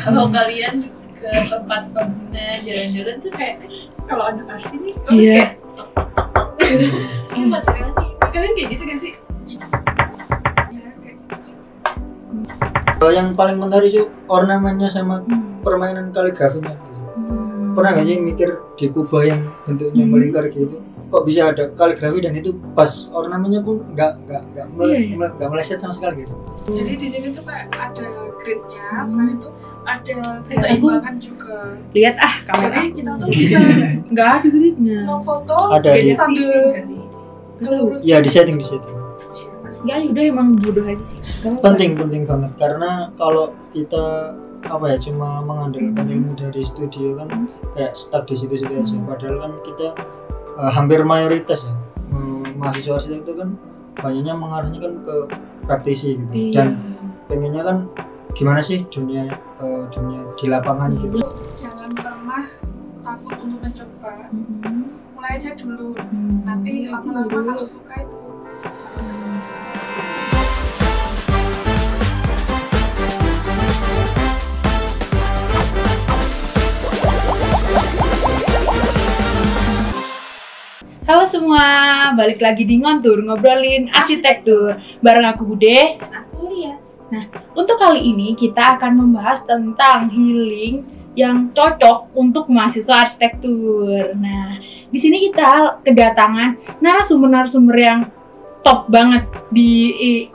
Kalau kalian ke tempat bangunan jalan-jalan tuh kayak kalau anak asli nih, Iya. kayak ini materialnya. Kalian kayak gitu kan sih? Yang paling menarik itu ornamennya sama permainan kaligrafinya gitu. Pernah nggak sih mikir di kubah yang bentuknya melingkar gitu, kok bisa ada kaligrafi dan itu pas ornamennya pun nggak meleset sama sekali gitu. Jadi di sini tuh kayak ada gridnya, selain itu ada keseimbangan juga. Lihat kamera. Jadi kita tuh bisa Nggak ada gridnya. ngefoto Ada di, sambil ngelurus. ya di setting. Ya udah emang bodoh aja sih. Penting banget karena kalau kita cuma mengandalkan ilmu dari studio kan kayak stuck di situ-situ aja. Padahal kan kita hampir mayoritas ya mahasiswa itu kan banyaknya mengarahnya kan ke praktisi gitu. Dan pengennya kan gimana sih dunia di lapangan gitu. Jangan pernah takut untuk mencoba. Mulai aja dulu. Nanti lama-lama kalau suka itu Halo semua, balik lagi di Ngontur ngobrolin arsitektur bareng aku Bude. Aku lihat. Nah, untuk kali ini kita akan membahas tentang healing yang cocok untuk mahasiswa arsitektur. Nah, di sini kita kedatangan narasumber-narasumber yang top banget di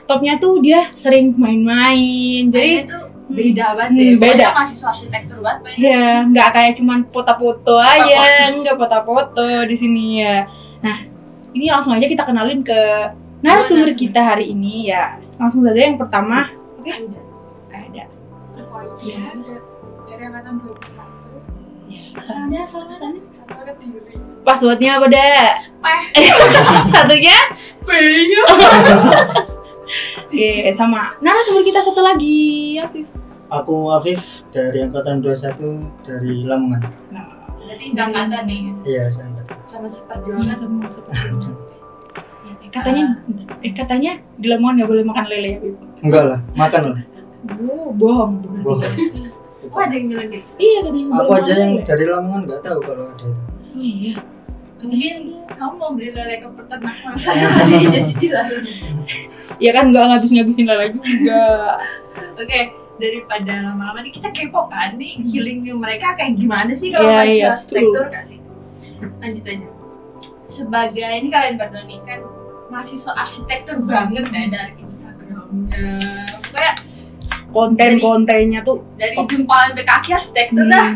topnya tuh dia sering main-main. Jadi itu beda banget beda. Mahasiswa arsitektur banget. Ya, nggak kayak cuman foto-foto aja, nggak foto-foto di sini ya. Nah, ini langsung aja kita kenalin ke narasumber kita hari ini ya. Langsung saja yang pertama, ada. ya, dari angkatan 21. Asalnya Asal Kediri. Passwordnya apa dah? Satunya? Beyo. Oke, sama narasumber kita satu lagi, Afif. Aku Afif dari angkatan 21 dari Lamongan. Berarti seangkatan nih. Iya, seangkatan. Sama seperjuangan. Katanya di Lamongan nggak boleh makan lele ya, Afif? Enggak lah, makan lah. Oh, bohong tuh berarti. Oh, ada yang bilang gitu? Iya, katanya nggak Aku boleh aja makan yang lele. dari Lamongan nggak tahu kalau ada itu. Oh iya. Mungkin kamu mau beli lele ke peternak saya jadi dilarang. Ya kan nggak ngabis-ngabisin lele juga. Oke, daripada lama-lama nih kita kepo kan nih healingnya mereka kayak gimana sih kalau Iya, mahasiswa iya, arsitektur kan sih. Lanjut aja. Sebagai ini kalian berdua nih kan mahasiswa arsitektur banget ya dari Instagramnya, kayak Konten-kontennya tuh dari jumpalan sampai kaki arsitektur dah.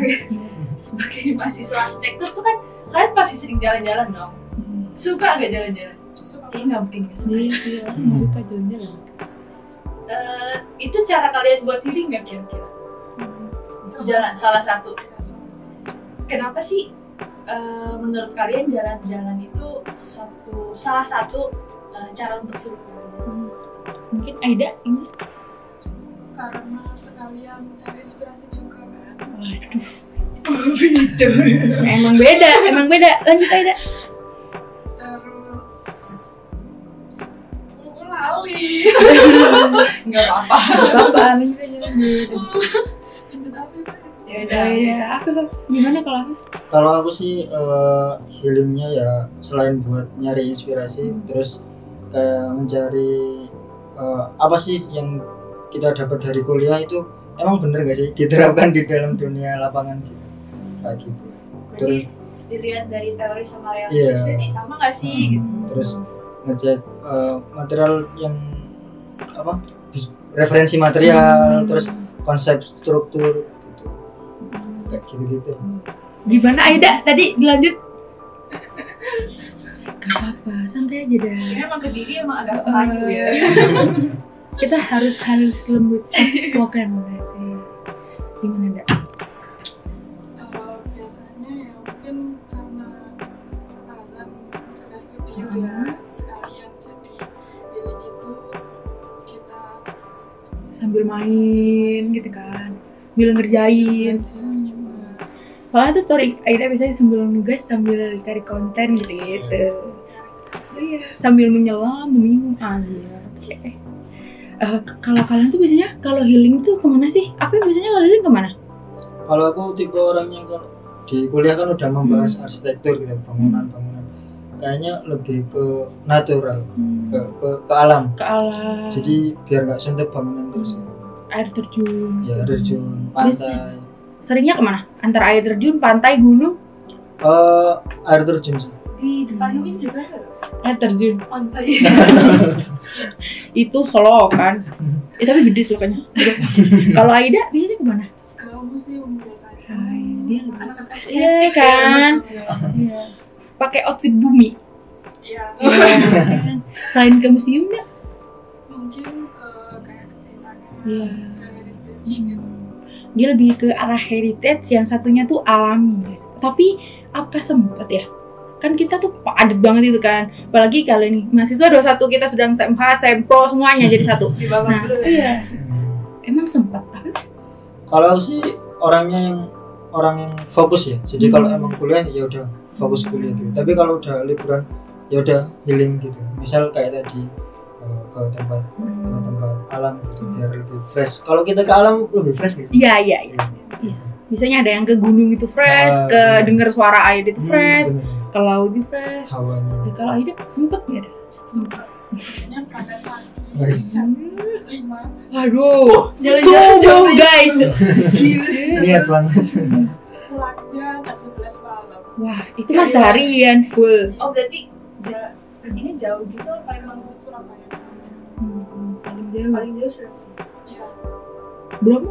Sebagai mahasiswa arsitektur tuh kan kalian pasti sering jalan-jalan dong. Suka gak jalan-jalan? Suka. Kayaknya nggak mungkin nggak suka. iya, nggak suka jalan-jalan. Itu cara kalian buat healing nggak kira-kira? Jalan salah satu. Kenapa sih menurut kalian jalan-jalan itu salah satu cara untuk healing kalian? Mungkin Aida ini. Karena sekalian cari inspirasi juga kan. Waduh. Emang beda. Lanjut Aida. Terus lali. Nggak apa-apa. Apa? Lanjut aja. Lanjut apa ya? Ya Afif, gimana kalau Afif? Kalau aku sih healingnya ya selain buat nyari inspirasi, terus kayak mencari apa sih yang kita dapat dari kuliah itu emang bener gak sih diterapkan di dalam dunia lapangan gitu, kayak gitu. Berarti dilihat dari teori sama realistisnya nih sama nggak sih? Gitu. Terus ngecek material yang referensi material, terus konsep struktur gitu. Kayak gitu-gitu. Gimana Aida? Tadi dilanjut? Gak apa-apa, santai aja dah. Ini emang Kediri emang agak maju ya. Kita harus lembut, soft spoken sih. Gimana Dak? Biasanya ya mungkin karena kepadatan tugas studio ya sekalian, jadi healing itu kita Sambil main gitu kan, sambil ngerjain. juga Soalnya tuh story Aida biasanya sambil nugas, sambil cari konten gitu. Iya, sambil menyelam, meminum aja. Kalau kalian tuh biasanya kalau healing tuh kemana sih? Afif biasanya kalau healing kemana? Kalau aku tipe orangnya kalau di kuliah kan udah membahas arsitektur gitu, bangunan-bangunan. Kayaknya lebih ke natural, ke alam. Ke alam. Jadi biar nggak suntuk bangunan terus. Air terjun. Ya terjun, pantai. Seringnya kemana? Antara air terjun, pantai, gunung? Air terjun sih. Di depan Win juga ada Air terjun. pantai. Itu selokan. Tapi gede selokannya. Kalau Aida biasanya kemana? Ke museum biasanya. Dia Anak-anak SD. iya kan? Iya. Pakai outfit bumi. Iya. Iya kan? Selain ke museum ya? Mungkin ke kayak ketimbangnya. Iya. Ke heritage gitu. Dia lebih ke arah heritage, yang satunya tuh alami guys. Tapi apa sempat ya? Kan kita tuh padat banget itu kan. Apalagi kalian nih mahasiswa 21, kita sedang SMH, SEMPRO semuanya jadi satu. Di bawah Nah, dulu. iya. Emang sempat apa? Kalau aku sih orang yang fokus ya. Jadi kalau emang kuliah ya udah fokus kuliah gitu. Tapi kalau udah liburan ya udah healing gitu. Misal kayak tadi ke tempat alam gitu biar lebih fresh. Kalau kita ke alam lebih fresh gitu. Iya. Biasanya ada yang ke gunung itu fresh, ke denger suara air itu fresh, ke laut itu fresh. Hawanya. Ya, kalau Aida sempet nggak ada? Sempat. Biasanya berangkat pagi Nice. jam 5. Waduh, jalan-jalan subuh jam guys. Niat banget. Pulangnya jam 11 malam. Wah, itu mas harian full. Oh berarti perginya jauh gitu apa emang Ke Surabaya. Paling jauh. paling jauh Surabaya? Iya. Bromo.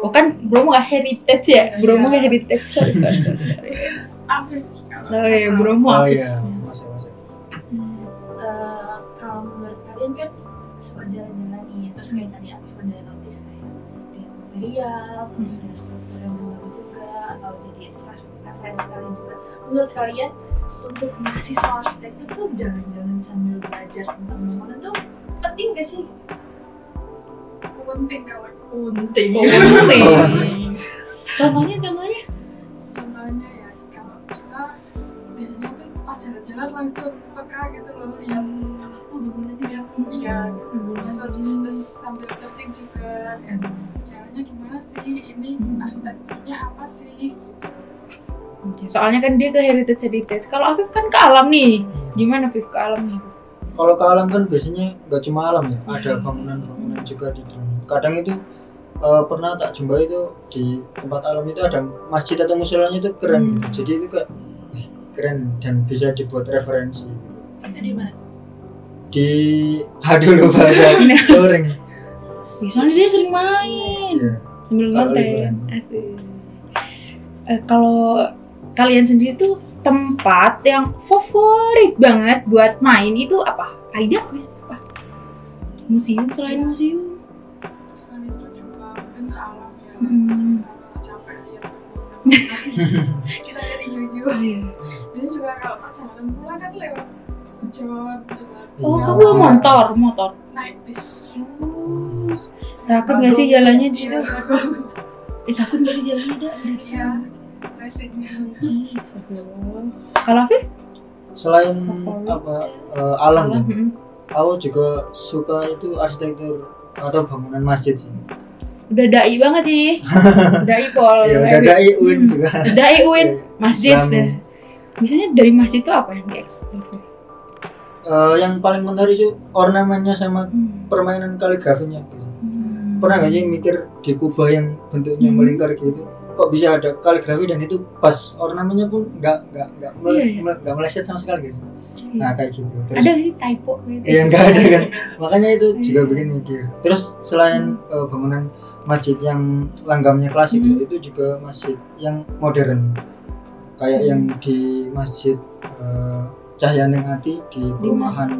Oh kan Bromo nggak heritage ya? Bromo nggak heritage. Sorry. Afif. Oh iya, Bromo. Oh Afif. iya, masuk. Kalau menurut kalian kan suka jalan-jalan nih, terus kayak tadi Afif udah notice kayak ada material, terus ada struktur yang baru juga, atau jadi referensi kalian juga. Menurut kalian untuk mahasiswa arsitektur tuh jalan-jalan sambil belajar tentang bangunan tuh penting gak sih? Penting kalau Penting. Contohnya. contohnya ya kalau kita biasanya tuh pas jalan-jalan langsung peka gitu loh lihat iya gitu terus sambil searching juga lihat sejarahnya gimana sih ini arsitekturnya apa sih gitu. Soalnya kan dia ke heritage. Kalau Afif kan ke alam nih. Gimana Afif ke alam nih? Kalau ke alam kan biasanya nggak cuma alam ya, ada bangunan-bangunan juga di dalam. Kadang itu pernah tak jumpai itu di tempat alam itu ada masjid atau musolanya itu keren gitu. Jadi itu kayak keren dan bisa dibuat referensi. Itu di mana? Di dulu pada sering. Soalnya dia sering main Iya. sambil Kalau ngonten. liburan. Asik. Kalau kalian sendiri tuh tempat yang favorit banget buat main itu apa? Aida bisa apa? Museum, selain museum. Selain itu juga mungkin ke alam ya kalau capek lihat kita lihat hijau-hijau. Ini juga kalau perjalanan pulang kan lewat Pujon, lewat Oh, Iya. kamu motor. naik bis. Takut gak sih jalannya di situ? Iya, Takut gak sih jalannya ada? iya, racing. Kalau Afif? Selain Favorit. alam ya, Mm-mm. aku juga suka itu arsitektur atau bangunan masjid sih. Udah dai banget nih. Dai pol. Ya udah dai UIN juga. Dai UIN, masjid. Islami. Biasanya dari masjid itu apa yang dieksplor? Yang paling menarik itu ornamennya sama permainan kaligrafinya gitu. Pernah gak sih mikir di kubah yang bentuknya melingkar gitu, kok bisa ada kaligrafi dan itu pas ornamennya pun nggak meleset sama sekali guys. Nah kayak gitu. Terus Ada sih typo gitu. ya nggak ada kan, makanya itu juga bikin mikir. Terus selain bangunan masjid yang langgamnya klasik itu juga masjid yang modern kayak yang di masjid Cahyaning Ati di perumahan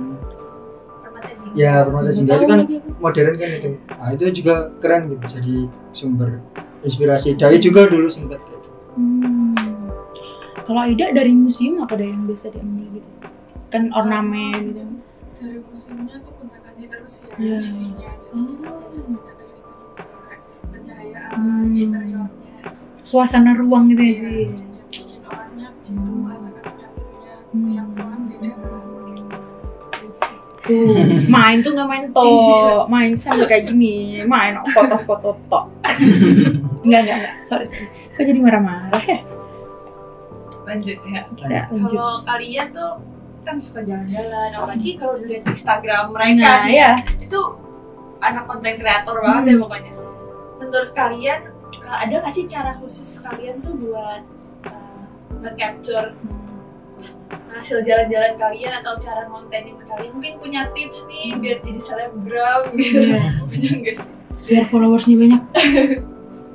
Permata Jingga itu kan modern kan itu. Nah itu juga keren gitu, jadi sumber inspirasi. Dai juga dulu sempat kayak gitu. Kalau Aida dari museum apa ada yang biasa diambil gitu? Kan ornamen gitu. Dari museumnya tuh gonta-ganti terus ya Iya. isinya, jadi kita belajar banyak dari situ juga kayak pencahayaan interiornya, Suasana ruang gitu ya Iya, sih. yang bikin orangnya jadi merasakan ada feel-nya tiap ruangan beda kan. Tuh, main tuh nggak main tok, main sambil kayak gini, main foto-foto tok. Enggak, sorry. Kok jadi marah-marah ya? Lanjut ya. Ya, lanjut. Kalau kalian tuh kan suka jalan-jalan, apalagi kalau dilihat di Instagram mereka Nah, nih, ya. itu anak konten kreator banget ya pokoknya. Menurut kalian ada nggak sih cara khusus kalian tuh buat nge-capture hasil jalan-jalan kalian atau cara kontenin kalian? Mungkin punya tips nih biar jadi selebgram gitu. Iya. Punya nggak sih? Biar followersnya banyak.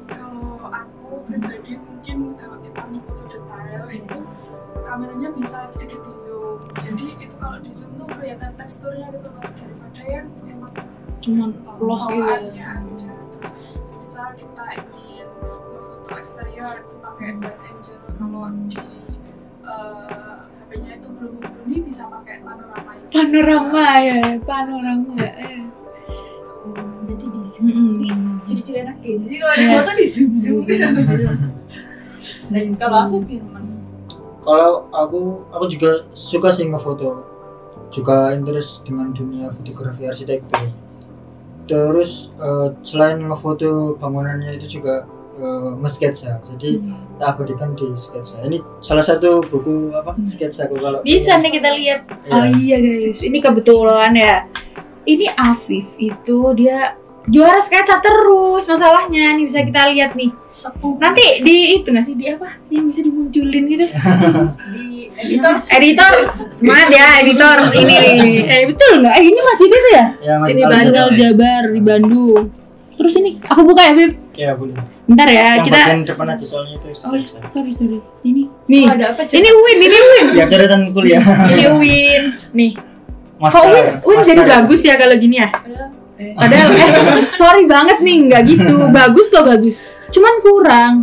Kalau aku pribadi mungkin kalau kita ngefoto detail itu kameranya bisa sedikit di zoom, jadi itu kalau di zoom tuh kelihatan teksturnya gitu loh, daripada yang emang Cuman lost gitu ya. aja. Terus misal kita ingin ngefoto eksterior itu pakai wide angle, kalau di HP-nya itu belum mumpuni bisa pakai panorama itu. Panorama ya. Berarti di zoom. Ciri-ciri anak Gen Z kalau di Iya. foto di zoom gitu. Dan kalau aku gimana? Kalau aku juga suka sih ngefoto, juga interest dengan dunia fotografi arsitektur. Terus selain ngefoto bangunannya itu juga nge-sketsa, jadi tak abadikan di sketsa. Ini salah satu buku sketsa aku kalau Bisa nih kita lihat. Iya. Oh iya guys, ini kebetulan ya. Ini Afif itu dia juara sketsa terus, masalahnya nih bisa kita lihat nih. Sepuh Nanti di itu nggak sih, di apa yang bisa dimunculin gitu? di Editor, semangat ya editor. Ini nih, betul nggak? Ini masih itu ya? ya, masih Ini tahu Bandung juga. Jabar di Bandung. Terus ini, aku buka ya Bib. Ya boleh. Bentar ya, Yang kita. bagian depan aja soalnya itu Oh sketsa. sorry. Ini, nih. Oh, ada apa coba? Ini Win. Ya catatan kuliah. Ini Win. Nih. Master. Kok Win jadi bagus ya kalau gini ya? Padahal sorry banget nih, nggak gitu. Bagus kok bagus. Cuman kurang.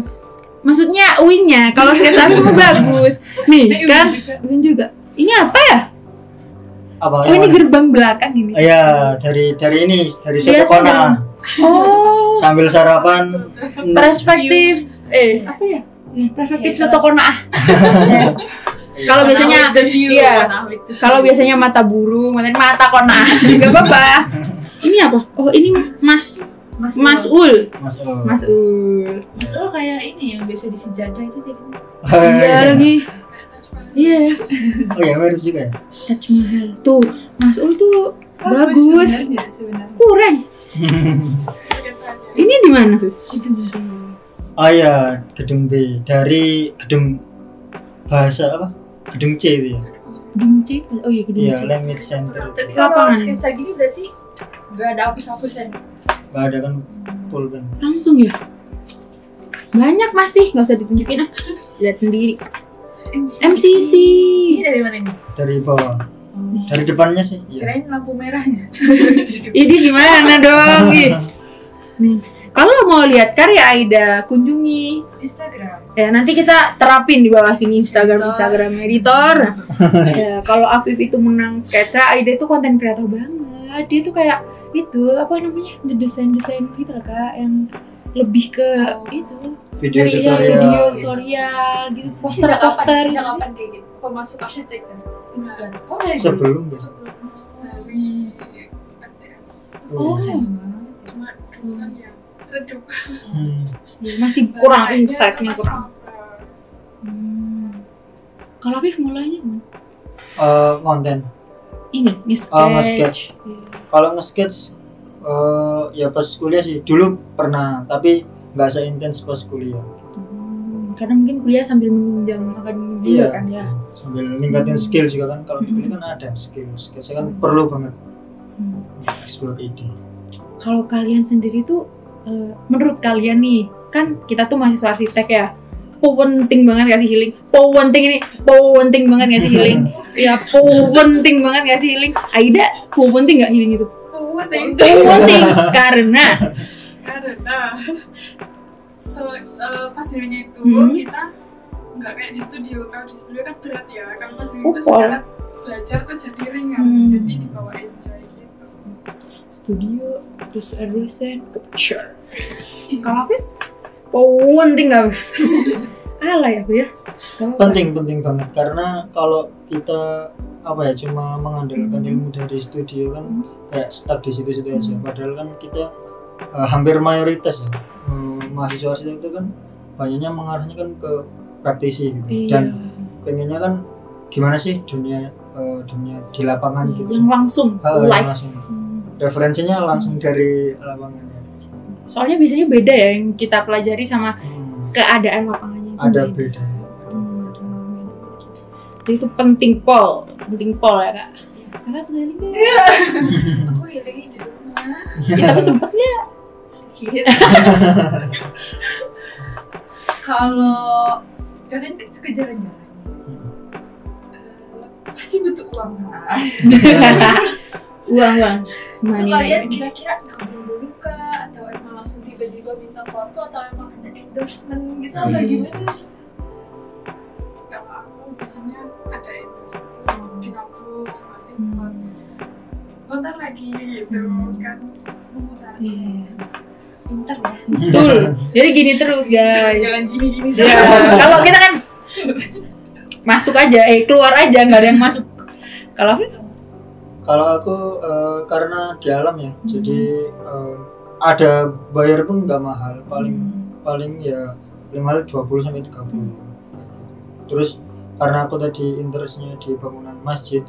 Maksudnya Win-nya kalau sketsa aku bagus. Nih kan Win juga. Ini apa ya? Apa? Oh ini gerbang belakang ini. Ya dari ini dari Lihat Soto Kona. dong. Oh, Sambil sarapan. perspektif apa ya? Perspektif Soto Kona. Kalau biasanya the view, iya. One with the view. Kalau biasanya mata burung, mata kona. Enggak apa-apa. Ini apa? Oh, ini Mas Ul. Mas Ul. Mas Ul kayak ini yang biasa di sejadah itu jadi. Iya lagi. Iya. Oh ya mirip juga ya. Taj Mahal. Tuh, Mas Ul tuh bagus. Sebenarnya. Kurang. Ini di mana, Bib? Oh ya gedung B dari gedung bahasa apa? Gedung C itu ya. Gedung C. Oh iya, gedung Iya C. language center. Tapi kalau Lapangan. sketsa gini berarti nggak ada hapus-hapusan. Gak ada kan pulpen. Langsung ya. Banyak masih, nggak usah ditunjukin ah. Lihat sendiri. MCC. Ini dari mana ini? Dari bawah. Dari depannya sih. Iya. Kirain lampu merahnya. Ini gimana dong? Ih. Nih, kalau mau lihat karya Aida, kunjungi Instagram. ya. Nanti kita terapin di bawah sini Instagram editor. Ya, kalau Afif itu menang sketsa, Aida itu konten kreator banget. Dia tuh kayak itu apa namanya, ngedesain gitu loh Kak, yang lebih ke itu Video video tutorial. tutorial gitu, Sejak poster kapan kayak gitu? Apa masuk arsitek kan? Enggak, Oh dari Sebelum dari MTS. Oh, Cuma dulu kan ya redup. ya, masih kurang Kayaknya insight-nya pas kurang. maba. Kalau Afif mulainya gimana? Konten. Ini Nge-sketch. Kalau nge-sketch ya pas kuliah sih. Dulu pernah, tapi nggak seintens pas kuliah. Karena mungkin kuliah sambil menunjang akademik juga kan ya. Sambil ningkatin skill juga kan. Kalau di kuliah kan ada skill. Sketch kan perlu banget explore ide. Kalau kalian sendiri tuh, menurut kalian nih, kan kita tuh mahasiswa arsitek ya, penting banget gak sih healing? Penting banget gak sih healing? Ya penting banget gak sih healing? Aida, penting gak healing itu? Penting karena pas healing itu kita nggak kayak di studio. Kalau di studio kan berat ya. Kalau pas healing itu sekarang belajar tuh jadi ringan, jadi dibawa enjoy gitu. Studio terus ada dosen. Sure. Kalau Afif, penting gak? Alay aku ya. Penting banget karena kalau kita apa ya cuma mengandalkan ilmu dari studio kan kayak stuck di situ-situ aja. Padahal kan kita hampir mayoritas ya mahasiswa itu kan banyaknya mengarahnya kan ke praktisi gitu. Dan pengennya kan gimana sih dunia di lapangan gitu. Yang langsung live. Langsung. Referensinya langsung dari lapangannya. Soalnya biasanya beda ya yang kita pelajari sama keadaan lapangannya. Ada beda. Jadi itu penting pol ya kak. Kakak sekali nggak? Aku hilangnya di rumah. Ya, tapi sempet nggak? Gitu. Kalau kalian kan suka jalan-jalan, pasti butuh uang kan? uang. So, kalian kira-kira nabung dulu kah? Atau emang langsung tiba-tiba minta foto? Atau emang ada endorsement gitu atau gimana? Kalau aku biasanya ada endorse itu digabung nanti buat nonton lagi gitu kan memutar. Pinter ya. Betul. Jadi gini terus guys. Jangan gini-gini. Ya, kalau kita kan masuk aja, keluar aja, nggak ada yang masuk. Kalau aku karena di alam ya, jadi ada bayar pun nggak mahal, paling ya paling mahal 20 sampai 30. Terus karena aku tadi interestnya di bangunan masjid,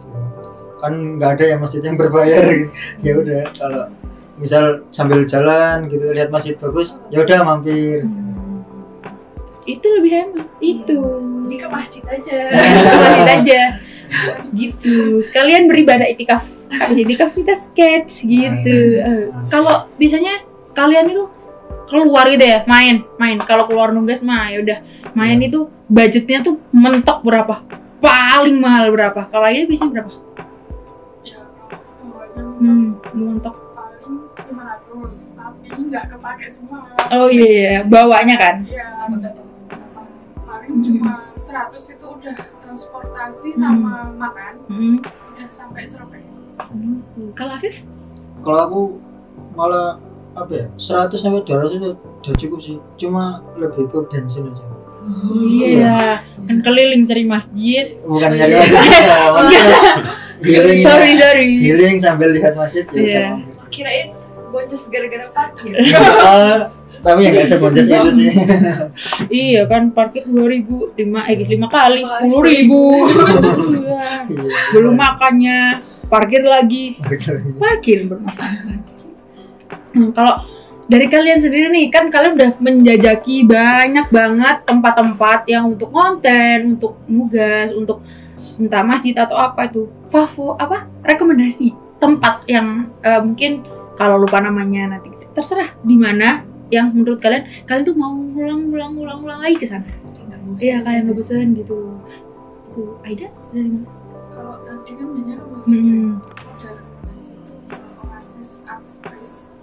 kan nggak ada ya masjid yang berbayar gitu. Ya udah kalau misal sambil jalan gitu lihat masjid bagus, ya udah mampir. Itu lebih hemat. Itu. Jadi ke masjid aja. Masjid aja. Gitu. Sekalian beribadah itikaf. Habis itikaf kita sketch gitu. Kalau biasanya kalian itu keluar gitu ya, main. Kalau keluar nugas mah ya udah main itu budgetnya tuh mentok berapa? Paling mahal berapa? Kalau ini biasanya berapa? Ya kalau bawanya mentok paling 500 tapi nggak kepake semua. Oh iya, bawanya kan? Iya, paling cuma 100 itu udah transportasi sama makan, udah sampai Surabaya. Kalau Afif? Kalau aku malah apa ya 100 sampai 200 itu udah cukup sih, cuma lebih ke bensin aja. Oh iya, kan keliling cari masjid. Bukan nyari masjid, healing. Sorry. Healing sambil lihat masjid ya. Iya. Kirain boncos gara-gara parkir. Tapi ya nggak sebonces itu sih. Iya kan parkir 2.000, 5 kali 10.000. Belum makannya, parkir lagi. Parkir bermasalah. Kalau dari kalian sendiri nih, kan kalian udah menjajaki banyak banget tempat-tempat yang untuk konten, untuk nugas, untuk entah masjid atau apa itu. Rekomendasi tempat yang mungkin kalau lupa namanya nanti terserah di mana yang menurut kalian tuh mau ulang lagi ke sana. Iya, kayak nggak bosan gitu. Itu Aida dari mana? Kalau tadi kan banyak musiknya. Ada rekomendasi itu Oasis Art Space.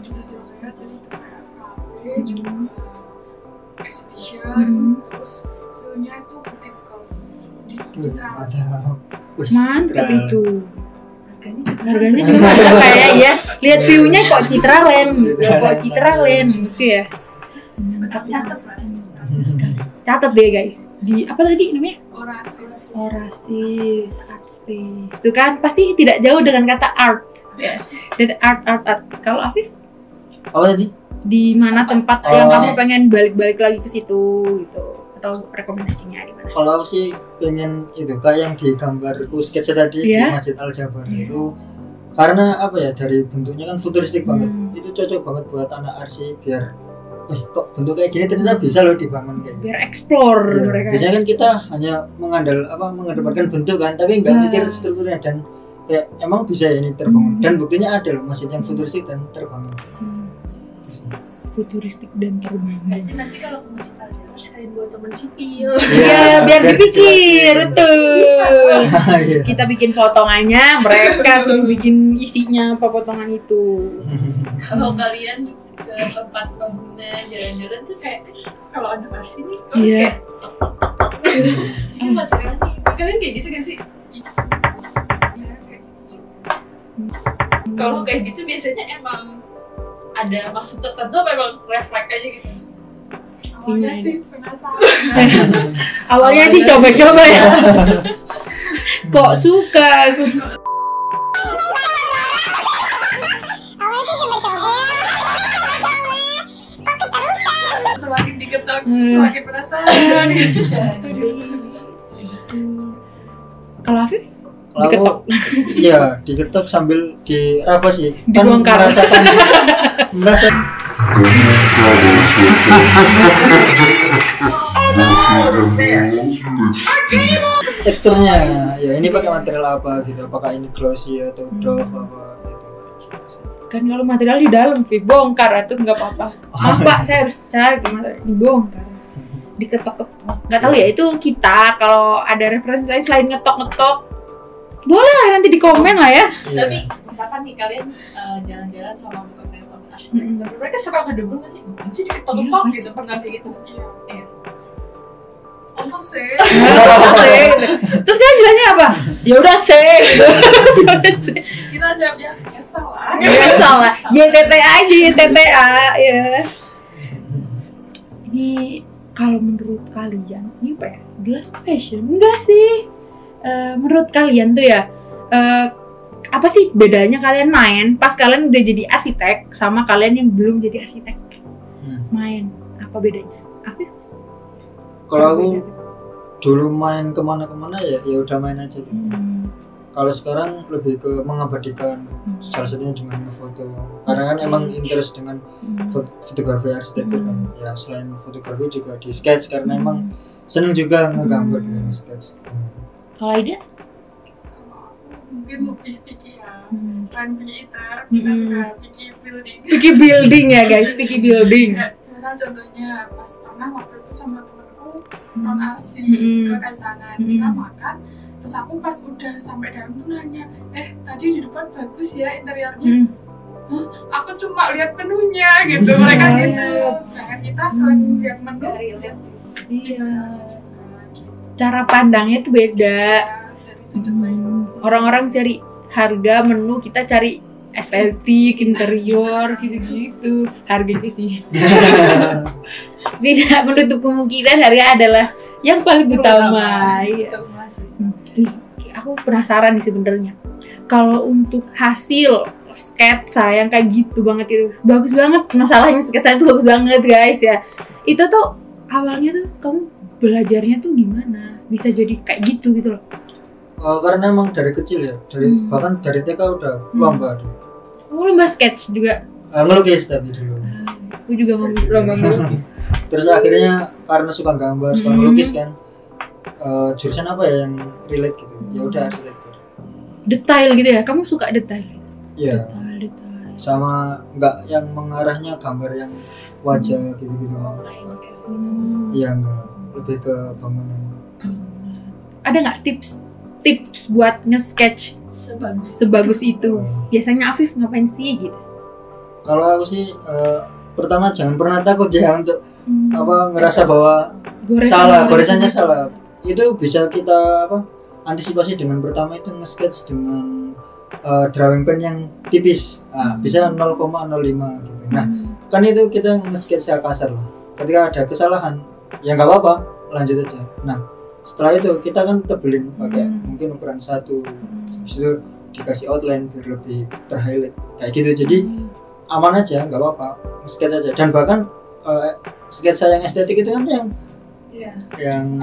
Jadi itu kayak cafe, juga exhibition, terus view-nya itu bukit golf di Citra. Mantap itu. Harganya juga kayak ya. Lihat view-nya kok Citraland gitu, ya. Catat. Catat deh guys. Di apa tadi namanya? Oasis Art Space. Itu kan pasti tidak jauh dengan kata art. Dan art. Kalau Afif? Apa tadi? Di mana tempat yang kamu pengen balik-balik lagi ke situ gitu, atau rekomendasinya di mana? Kalau aku sih pengen itu kayak yang di gambarku sketsa tadi di Masjid Al Jabar itu, karena apa ya dari bentuknya kan futuristik banget. Itu cocok banget buat anak arsi biar kok bentuk kayak gini ternyata bisa loh dibangun kayak. Biar explore mereka. Biasanya kan kita hanya mengedepankan bentuk kan, tapi nggak mikir strukturnya dan kayak emang bisa ya ini terbangun. Dan buktinya ada loh masjid yang futuristik dan terbangun. Futuristik dan terbangun. Nanti kalau ke Masjid Al Jabar sekalian buat teman sipil. Iya, biar dipikir betul. Kita bikin potongannya, mereka suruh bikin isinya apa potongan itu. Kalau kalian ke tempat bangunan jalan-jalan tuh kayak kalau ada arsi nih, kayak ini materialnya. Kalian kayak gitu kan sih? Kalau kayak gitu biasanya emang ada maksud tertentu apa emang refleks aja gitu? Awalnya sih penasaran. Awalnya sih coba-coba ya. Kok suka? Semakin diketok, semakin penasaran. Kalau Afif? Kalau Diketok. Iya, diketok sambil di apa sih? Dibongkar. Kan merasa teksturnya ya ini pakai material apa gitu, apakah ini glossy atau doff apa gitu. Kan kalau material di dalam, Fi, bongkar atau nggak apa-apa. Maaf Pak, saya harus cari gimana dibongkar. Diketok-ketok. Nggak tahu ya, itu kita kalau ada referensi lain selain ngetok-ngetok, boleh lah nanti di komen lah ya. Iya. Tapi misalkan nih kalian jalan-jalan sama bukan kreator arsitektur, mereka suka ngedebel nggak sih? Ngapain sih diketok-ketok Iya, gitu, pernah kayak gitu? Iya. Apa sih? Terus kan jelasnya apa? Ya udah gitu. Kita jawabnya ya salah. Biasa lah. YTTA aja, YTTA ya. Ini kalau menurut kalian, ini apa ya? Glass fashion? Enggak sih. Menurut kalian tuh ya, apa sih bedanya kalian main pas kalian udah jadi arsitek sama kalian yang belum jadi arsitek? Main, apa bedanya? Apa? Kalau aku dulu main kemana-kemana ya udah main aja gitu. Kalau sekarang lebih ke mengabadikan, salah satunya dengan foto. Karena kan emang interest dengan fotografi arsitektur kan. Ya selain fotografi juga di sketch karena emang seneng juga ngegambar gitu, nge-sketch. Kalau Aida? Kalau aku mungkin lebih picky ya. Selain picky eater, kita juga picky building. Picky building ya guys, picky building. Ya, misal contohnya pas pernah waktu itu sama temanku non arsi ke Kaitangan, kita makan. Terus aku pas udah sampai dalam tuh nanya, tadi di depan bagus ya interiornya. Hah? Aku cuma lihat menunya gitu, mereka gitu. Sedangkan kita selain lihat menu, lihat Iya. Cara pandangnya tuh beda. dari sudut lain. Orang-orang cari harga menu, kita cari estetik, interior, gitu-gitu. Harganya sih. Tidak menutup kemungkinan harga adalah yang paling utama. Iya. Itu masih. Nih, aku penasaran nih sebenarnya. Kalau untuk hasil sketsa yang kayak gitu banget itu bagus banget. Masalahnya sketsa itu bagus banget guys ya. Itu tuh awalnya tuh kamu belajarnya tuh gimana? Bisa jadi kayak gitu loh. Karena emang dari kecil ya, bahkan dari TK udah lomba dulu. Oh, lomba sketch juga. Ngelukis tapi dulu. Aku juga lomba ngelukis. Terus akhirnya karena suka gambar, suka ngelukis kan, jurusan apa ya yang relate gitu. Ya udah arsitektur. Detail gitu ya. Kamu suka detail gitu? Iya. Detail. Sama enggak yang mengarahnya gambar yang wajah gitu-gitu. Iya enggak, lebih ke bangunan. Ada nggak tips buat nge-sketch sebagus itu? Biasanya Afif ngapain sih gitu? Kalau aku sih pertama jangan pernah takut ya untuk ngerasa bahwa goresannya salah. Itu bisa kita antisipasi dengan pertama itu nge-sketch dengan drawing pen yang tipis. Bisa 0,05 gitu. Nah, kan itu kita nge-sketch kasar lah. Ketika ada kesalahan, ya nggak apa-apa, lanjut aja. Nah, setelah itu kita kan tebelin pakai mungkin ukuran 1. Habis itu dikasih outline biar lebih terhighlight kayak gitu. Jadi aman aja, nggak apa-apa, sketch aja. Dan bahkan sketsa yang estetik itu kan yang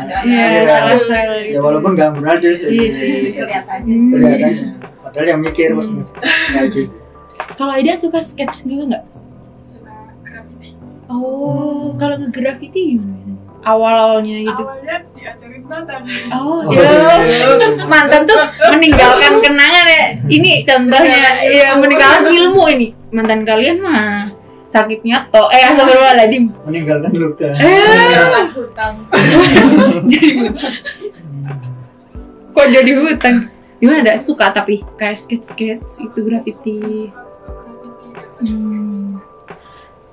salah ya walaupun nggak berarti sih kelihatannya. Padahal yang mikir pas kayak gitu. Kalau Aida suka sketch juga nggak? Suka graffiti. Oh, kalau nge-graffiti gimana? Awal-awalnya gitu. Awalnya diajarin mantan. Mantan tuh meninggalkan kenangan ya. Ini contohnya ya meninggalkan ilmu ini. Mantan kalian mah sakitnya astagfirullahaladzim. Meninggalkan luka. Meninggalkan hutang. Jadi hutang. Kok jadi hutang? Gimana ada suka tapi kayak sketch itu graffiti. Suka graffiti daripada sketch.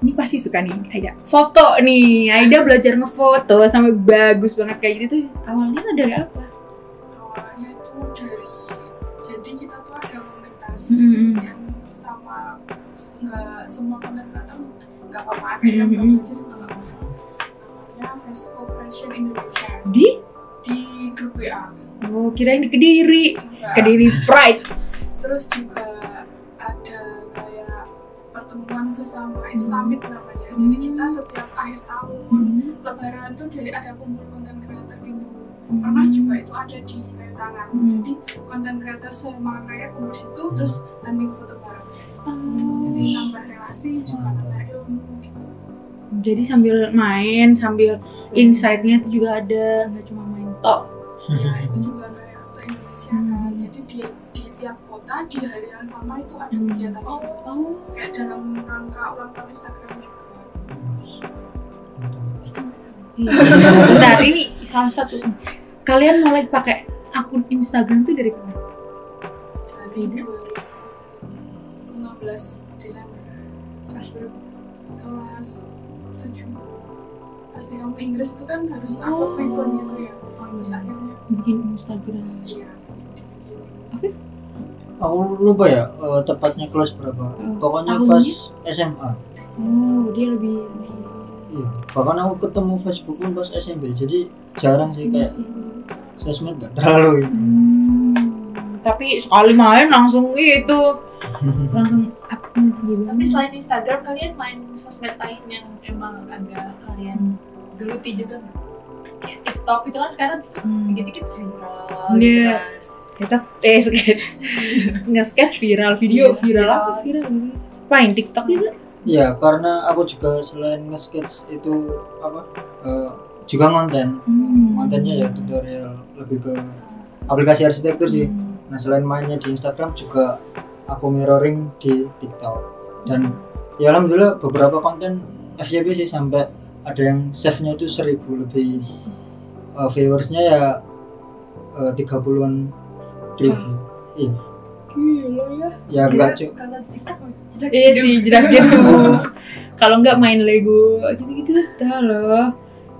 Ini pasti suka nih Aida. Foto nih, Aida belajar ngefoto sampai bagus banget kayak gitu tuh. Awalnya tuh dari apa? Awalnya itu jadi kita tuh ada komunitas yang sesama, nggak semua konten kreator nggak apa-apa, ada yang belum belajar juga nggak apa-apa. Namanya Vesco Creation Indonesia. Di di grup WA. Oh, kirain di Kediri. Enggak. Kediri Pride. Terus juga ada kayak pertemuan sesama Islamit namanya. Jadi kita setiap akhir tahun Lebaran tuh jadi ada kumpul konten kreator gitu. Pernah juga itu ada di kayak tangan. Jadi konten kreator Semarang Raya kumpul situ terus landing foto bareng. Jadi nambah relasi juga nambah ilmu gitu. Jadi sambil main, sambil insight-nya itu juga ada, nggak cuma main tok. Ya itu juga kayak se-Indonesia kan. Jadi di tiap kota di hari yang sama itu ada kegiatan itu. Oh, Kayak dalam rangka ulang tahun Instagram juga. iya. Bentar, ini salah satu. Kalian mulai pakai akun Instagram tuh dari kapan? Dari 2016 Desember. Kelas berapa? Kelas 7. Pasti kamu Inggris itu kan harus upload tweet gitu ya. Terus akhirnya Bikin Instagram. iya dibikin. Aku lupa ya tepatnya kelas berapa. Pokoknya tahunnya? pas SMA. Oh, dia lebih Iya. Bahkan aku ketemu Facebook pun pas SMP. Jadi jarang sih kayak sosmed gak terlalu ini. Tapi sekali main langsung gitu. Langsung upload gitu. Tapi selain Instagram, kalian main sosmed lain yang emang agak kalian geluti juga nggak? Kayak TikTok itu kan sekarang dikit-dikit viral gitu Iya. kan. Sketch. Nge-sketch viral, video viral apa viral gitu. Main TikTok juga. Iya, karena aku juga selain nge-sketch itu apa? Juga konten. Kontennya ya tutorial lebih ke aplikasi arsitektur sih. Nah, selain mainnya di Instagram juga aku mirroring di TikTok. Dan ya alhamdulillah beberapa konten FYP sih sampai ada yang save-nya itu 1000 lebih. Viewersnya ya 30-an ribu. Iya. Gila ya. Ya enggak cuy. Kalau TikTok Iya sih, jedak jeduk. Kalau nggak main Lego, gitu-gitu dah loh.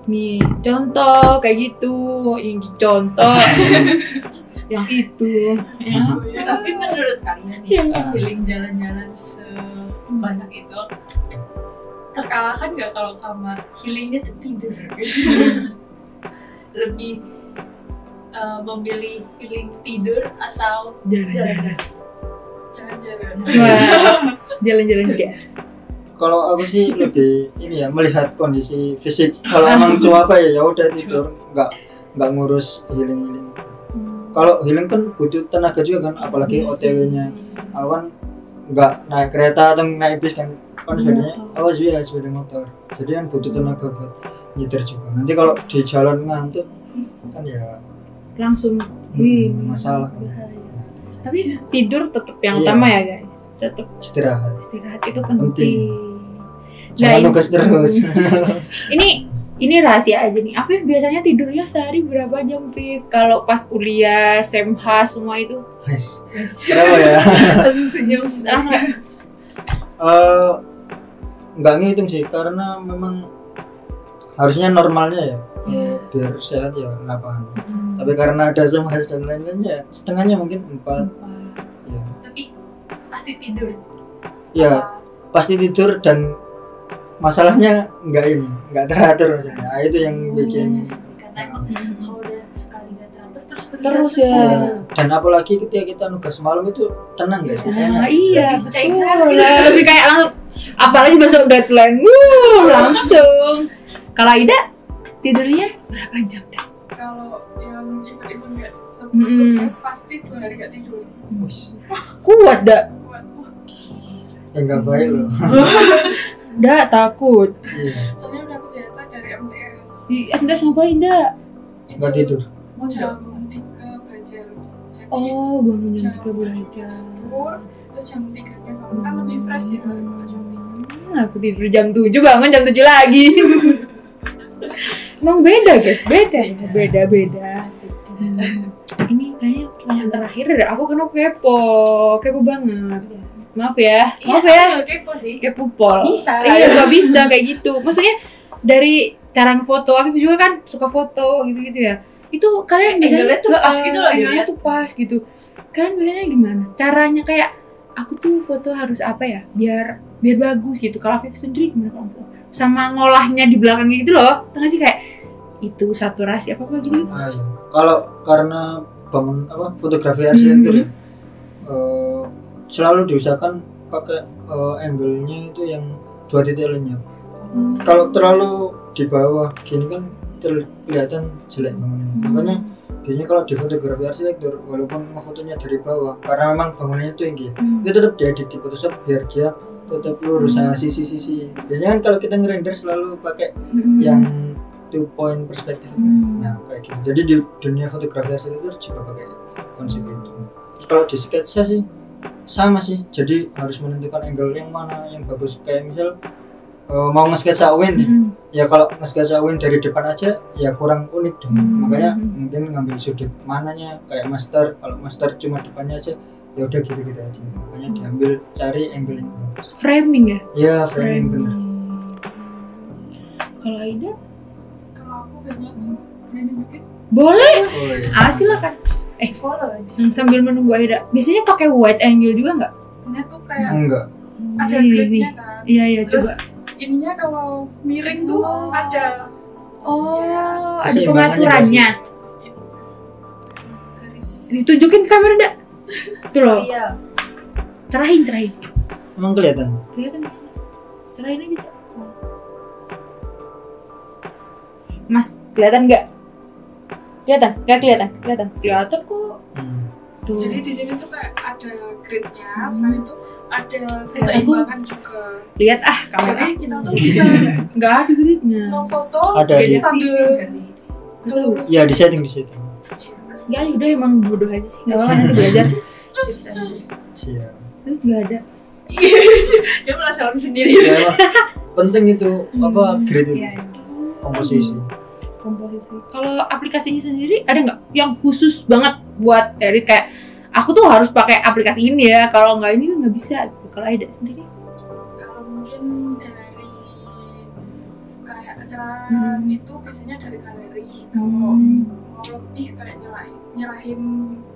Nih, contoh kayak gitu, ini contoh yang itu. Ya. Tapi menurut kalian nih, healing jalan-jalan sebanyak itu terkalahkan nggak kalau sama healingnya tuh tidur? Lebih memilih healing tidur atau jalan-jalan? Jangan-jangan. Wah, jalan-jalan juga. Kalau aku sih lebih ini ya melihat kondisi fisik. Kalau emang cuma apa ya udah tidur, nggak ngurus healing. Kalau healing kan butuh tenaga juga kan, apalagi OTW-nya. Aku kan nggak naik kereta atau naik bis kan sebenarnya awas ya sepeda motor. Jadi kan butuh tenaga buat nyetir juga. Nanti kalau di jalan ngantuk kan ya Langsung masalah. bahaya. Tapi tidur tetap yang Iya. utama ya guys. Tetap Istirahat. istirahat itu penting. Jangan Nah, nugas terus. Ini rahasia aja nih. Afif biasanya tidurnya sehari berapa jam, Fif? Kalau pas kuliah, SMH semua itu Wes. Berapa ya? Langsung senyum. langsung kayak, Nggak ngitung sih karena memang harusnya normalnya ya ya. biar sehat ya 8. Tapi karena ada semas dan lain-lainnya setengahnya mungkin 4 ya. Tapi pasti tidur. Ya pasti tidur dan masalahnya nggak teratur maksudnya. Nah, itu yang bikin Susah sih karena emang kalau udah sekali nggak teratur Terus ya. ya. Dan apalagi ketika kita nugas malam itu tenang guys. Nah, iya, Lebih betul. cegar. Nah, lebih kayak langsung apalagi besok deadline. Langsung. Kalau Aida tidurnya berapa jam dah? Kalau yang ikut-ikut nggak sebut pasti 2 hari nggak tidur. Kuat dah. Kuat. Ya nggak baik loh. Dah takut. Iya. Soalnya udah aku biasa dari MTS. Di MTS ngapain dah? Nggak tidur. Jam 3 belajar. Jadi Oh, bangun jam 3 belajar. terus jam 3-nya bangun kan lebih fresh ya kalau jam 3. Aku tidur jam 7, bangun jam 7 lagi. Emang beda guys, beda. Ini kayaknya pertanyaan terakhir deh. Aku kena kepo banget. Maaf ya. Kepo sih. Kepo pol. Bisa. Iya, nggak bisa kayak gitu. Maksudnya dari cara foto, Afif juga kan suka foto gitu ya. Itu kalian biasanya Angle-nya tuh pas gitu loh, angle-nya dilihat. tuh pas gitu. Kalian biasanya gimana? Caranya kayak aku tuh foto harus apa ya? Biar bagus gitu. Kalau Afif sendiri gimana kalau foto? Sama ngolahnya di belakangnya gitu loh. Tahu nggak sih kayak itu saturasi apa gitu. Ayo. Kalau karena bangun fotografi arsitektur ya, selalu diusahakan pakai angle-nya itu yang 2 titik lenyap. Kalau terlalu di bawah gini kan kelihatan jelek bangunnya. Makanya biasanya kalau di fotografi arsitektur, walaupun ngefotonya dari bawah, karena memang bangunannya tinggi, itu tetap diedit di Photoshop biar dia tetap lurus sama sisi-sisi. Biasanya kan kalau kita ngerender selalu pakai yang 2 point perspektif itu. Nah kayak gitu. Jadi di dunia fotografi arsitektur juga pakai konsep itu. Terus kalau di sketsa sih sama sih. Jadi harus menentukan angle yang mana yang bagus. Kayak misal mau nge-sketsa Win nih. Ya kalau nge-sketsa Win dari depan aja ya kurang unik dong. Makanya mungkin ngambil sudut mananya kayak master. Kalau master cuma depannya aja ya udah gitu-gitu aja. Makanya diambil cari angle yang bagus. Framing ya? Ya framing bener. Kalau Aida? Kalau aku kayaknya tuh framing bikin Boleh. Oh, iya. Silakan. Follow aja. Sambil menunggu Aida. Biasanya pakai wide angle juga nggak? ini tuh kayak Enggak. ada Ini, gridnya kan. Iya Terus coba. ininya kalau miring tuh ada Ada Keseimbangannya pengaturannya. ini garis. Ditunjukin kamera enggak? Tuh loh. Iya. Cerahin. Emang kelihatan? Kelihatan nggak? Cerahin aja. Cak. Mas, kelihatan nggak? Kelihatan? Nggak kelihatan? Kelihatan kok. Tuh. Jadi di sini tuh kayak ada gridnya, selain itu ada keseimbangan juga. Lihat kamera. Jadi kita tuh bisa Nggak ada gridnya. ngefoto Ada di- sambil ngelurus. Ya di setting. Ya udah emang bodoh aja sih. Nggak apa-apa nanti belajar. Tips aja. Siap. Nggak ada. Dia malah salam sendiri. Ya, emang penting itu grid itu. Iya. Komposisi. Kalau aplikasinya sendiri ada nggak yang khusus banget buat edit kayak aku tuh harus pakai aplikasi ini ya, kalau nggak ini nggak bisa gitu. Kalau Aida sendiri? Kalau mungkin dari kayak kecerahan itu biasanya dari galeri. Kalau mau lebih kayak nyerahin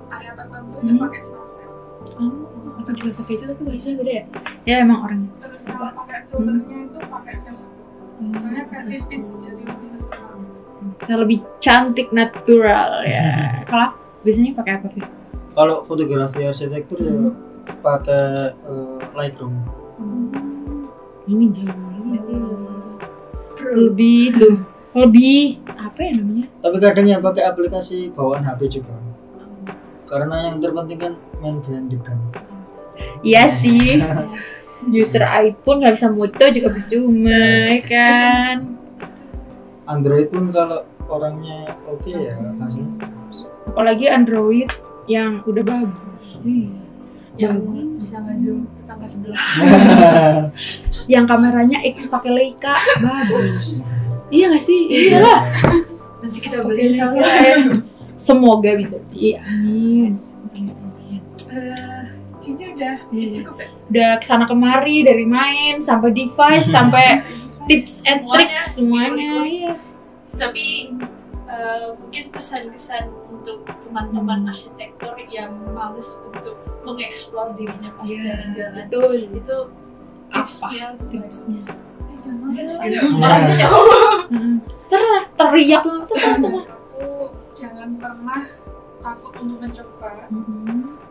area tertentu itu pakai Snapseed. Aku juga pakai itu tapi biasanya beda ya. Ya emang orangnya. Terus kalau pakai filternya itu pakai Vesco. Soalnya kayak tipis jadi lebih natural. Saya lebih cantik natural ya. Kalau biasanya pakai apa sih? Kalau fotografi arsitektur ya pakai Lightroom. Ini jauh lebih itu lebih apa ya namanya? Tapi kadang ya pakai aplikasi bawaan HP juga. Karena yang terpenting kan main behind the gun. Iya sih. User iPhone nggak bisa moto juga percuma, ya kan? Android pun kalau orangnya oke ya hasilnya. Apalagi Android yang udah bagus. Yang bisa nge-zoom tetangga sebelah. Yang kameranya X pakai Leica bagus. Iya nggak sih? Iyalah. Nanti kita beli Leica. sama. Semoga bisa. Iya, amin. Sini udah cukup ya. Udah kesana kemari dari main sampai device sampai tips and Semuanya, tricks semuanya. Iya. Tapi mungkin pesan-pesan untuk teman-teman arsitektur yang males untuk mengeksplor dirinya pas jalan-jalan, Betul. itu tipsnya untuk Tipsnya. jangan males Iya. gitu. Nah. Orangnya jauh. Teriak terserah. Aku jangan pernah takut untuk mencoba.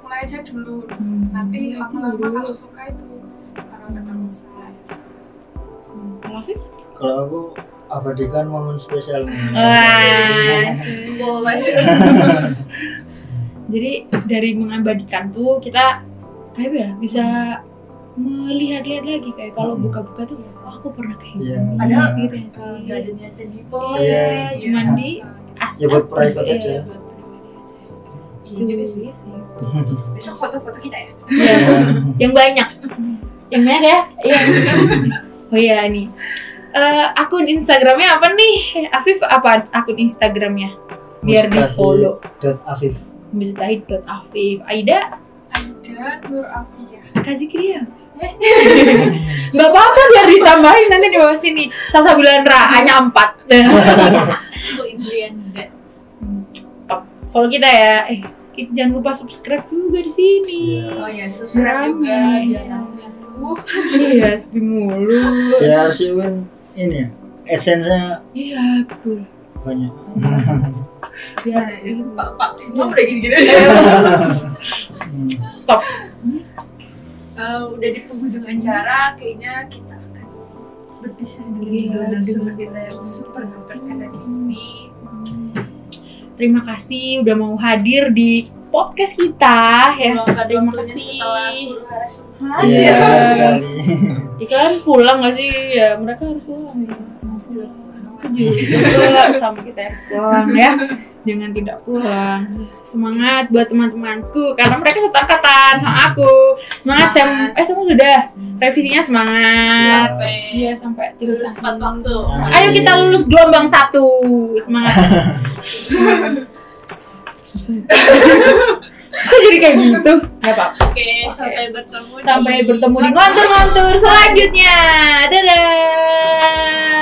Mulai aja dulu. Nanti lama-lama kalau suka itu bakal terus. Kalau Afif? Kalau aku abadikan momen spesial. Boleh. Jadi dari mengabadikan tuh kita kayak ya bisa melihat-lihat lagi kayak kalau buka-buka tuh aku pernah kesini. Iya. Padahal gitu ya nggak sih. ada niatan di post. Iya, Iya. cuman di Ya buat private aja. Iya, buat private aja. Iya juga sih. Iya sih. Besok foto-foto kita ya. Iya. Yang banyak. Yang banyak ya? Iya. Oh iya nih. Akun Instagramnya apa nih? Afif apa akun Instagramnya? Biar di follow. Afif. Mustahid.afif. Aida? Ada Nur Afia. Kasih Kria. Nggak apa-apa biar ditambahin nanti di bawah sini. Salsabilan Ra-nya 4. Itu Indrian Z. Follow kita ya. Kita jangan lupa subscribe juga di sini. Oh ya, subscribe juga Rame. biar tahu. Iya, sepi mulu. Ya harus Win ini ya. Esensinya Iya, betul. banyak. Biar Pak Cimong udah gini-gini. top. Udah di penghujung acara, kayaknya kita akan berpisah dengan narasumber kita yang super berkenan ini. Terima kasih udah mau hadir di podcast kita ya. Terima Terima kasih setelah kasih. Guru Haras Iya sekali. Ikan pulang gak sih? Ya mereka harus pulang. Juga sama kita harus pulang ya. Jangan tidak pulang. Semangat buat teman-temanku karena mereka satu angkatan sama aku. Semangat semua sudah. Revisinya semangat. Iya sampai lulus 3 tepat waktu. Ayo kita lulus gelombang 1. Semangat. Susah. Kok jadi kayak gitu? Gak apa-apa. Oke, sampai bertemu Sampai bertemu di ngontur-ngontur selanjutnya. Dadah.